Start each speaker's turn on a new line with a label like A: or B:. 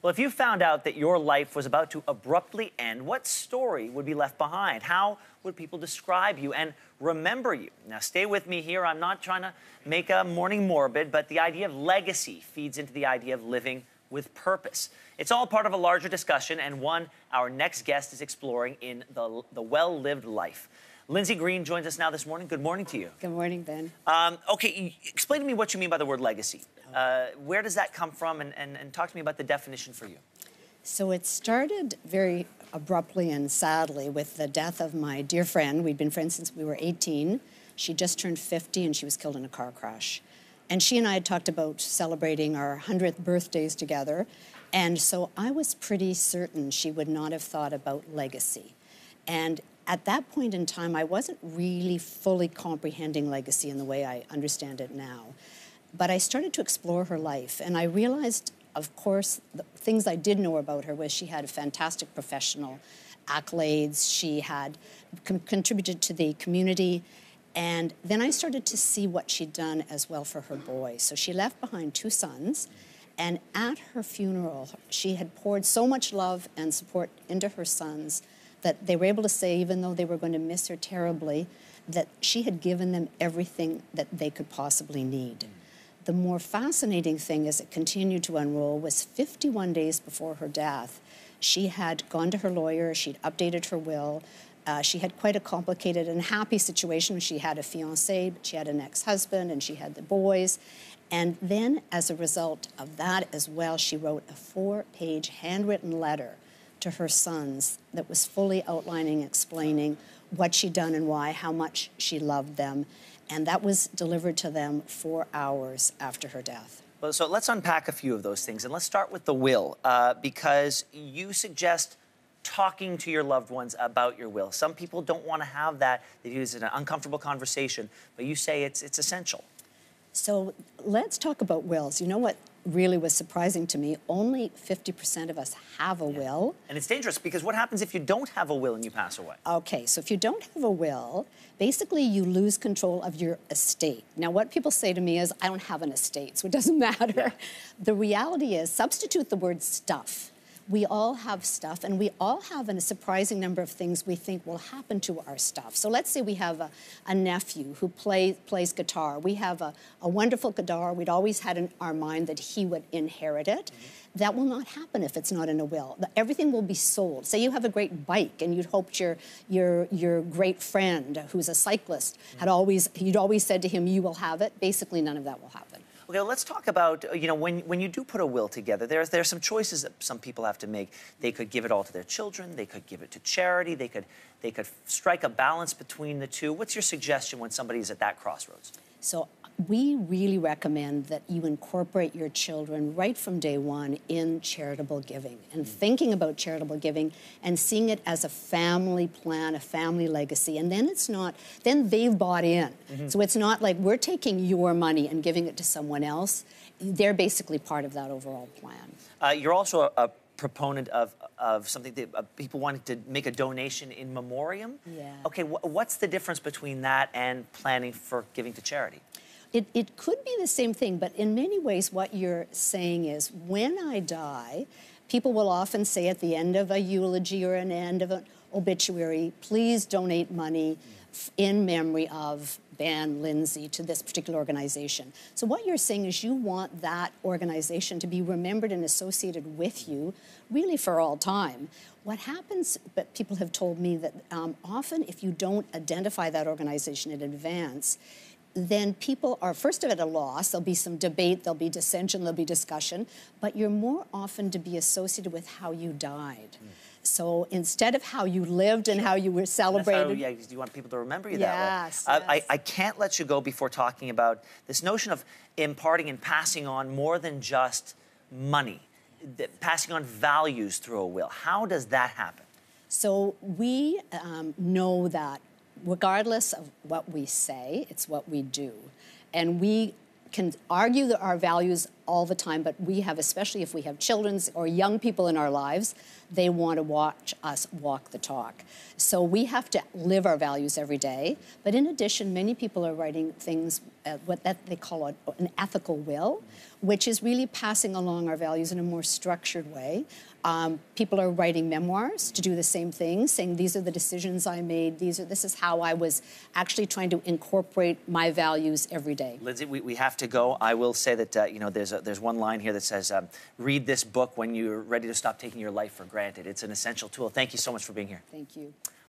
A: Well, if you found out that your life was about to abruptly end, what story would be left behind? How would people describe you and remember you? Now, stay with me here. I'm not trying to make a morning morbid, but the idea of legacy feeds into the idea of living with purpose. It's all part of a larger discussion, and one our next guest is exploring in the well-lived life. Lyndsay Green joins us now this morning. Good morning to you.
B: Good morning, Ben.
A: Okay, explain to me what you mean by the word legacy. Where does that come from, and talk to me about the definition for you.
B: So it started very abruptly and sadly with the death of my dear friend. We'd been friends since we were 18. She just turned 50 and she was killed in a car crash. And she and I had talked about celebrating our 100th birthdays together. And so I was pretty certain she would not have thought about legacy. And at that point in time, I wasn't really fully comprehending legacy in the way I understand it now. But I started to explore her life, and I realized, of course, the things I did know about her was she had fantastic professional accolades. She had contributed to the community. And then I started to see what she'd done as well for her boys. So she left behind 2 sons. And at her funeral, she had poured so much love and support into her sons that they were able to say, even though they were going to miss her terribly, that she had given them everything that they could possibly need. The more fascinating thing as it continued to unroll was 51 days before her death, she had gone to her lawyer, she'd updated her will. She had quite a complicated and happy situation. She had a fiancé, but she had an ex-husband, and she had the boys. And then, as a result of that as well, she wrote a 4-page handwritten letter to her sons that was fully outlining, explaining what she'd done and why, how much she loved them. And that was delivered to them 4 hours after her death.
A: Well, so let's unpack a few of those things. And let's start with the will, because you suggest talking to your loved ones about your will. Some people don't want to have that. They view it as an uncomfortable conversation, but you say it's essential.
B: So let's talk about wills. You know what really was surprising to me? Only 50% of us have a will.
A: And it's dangerous, because what happens if you don't have a will and you pass away?
B: Okay, so if you don't have a will, basically you lose control of your estate. Now, what people say to me is, I don't have an estate, so it doesn't matter.
A: Yeah.
B: The reality is, substitute the word stuff. We all have stuff, and we all have a surprising number of things we think will happen to our stuff. So let's say we have a nephew who plays guitar. We have a wonderful guitar. We'd always had in our mind that he would inherit it. Mm-hmm. That will not happen if it's not in a will. Everything will be sold. Say you have a great bike, and you'd hoped your great friend, who's a cyclist, mm-hmm. You'd always said to him, you will have it. Basically, none of that will happen.
A: Okay, let's talk about, when you do put a will together, there's some choices that some people have to make. They could give it all to their children. They could give it to charity. They could strike a balance between the two. What's your suggestion when somebody's at that crossroads?
B: So we really recommend that you incorporate your children right from day one in charitable giving, and thinking about charitable giving and seeing it as a family plan, a family legacy. And then then they've bought in. Mm-hmm. So it's not like we're taking your money and giving it to someone else. They're basically part of that overall plan.
A: You're also a proponent of something that people wanting to make a donation in memoriam.
B: Yeah.
A: Okay, what's the difference between that and planning for giving to charity?
B: It could be the same thing, but in many ways what you're saying is, when I die, people will often say at the end of a eulogy or an end of an obituary, please donate money in memory of Ben, Lindsay, to this particular organization. So what you're saying is you want that organization to be remembered and associated with you really for all time. What happens, but people have told me that often if you don't identify that organization in advance, then people are first at a loss. There'll be some debate, there'll be dissension, there'll be discussion, but you're more often to be associated with how you died. So instead of how you lived and how you were celebrated.
A: You want people to remember you that way.
B: Yes.
A: I can't let you go before talking about this notion of imparting and passing on more than just money, passing on values through a will. How does that happen?
B: So we know that regardless of what we say, it's what we do. And we can argue that our values all the time, but we have, especially if we have children or young people in our lives, they want to watch us walk the talk. So we have to live our values every day. But in addition, many people are writing things, what that they call an ethical will, which is really passing along our values in a more structured way. People are writing memoirs to do the same thing, saying these are the decisions I made, this is how I was actually trying to incorporate my values every day.
A: Lindsay, we have to go. I will say that, you know, there's one line here that says, read this book when you're ready to stop taking your life for granted. It's an essential tool. Thank you so much for being here.
B: Thank you.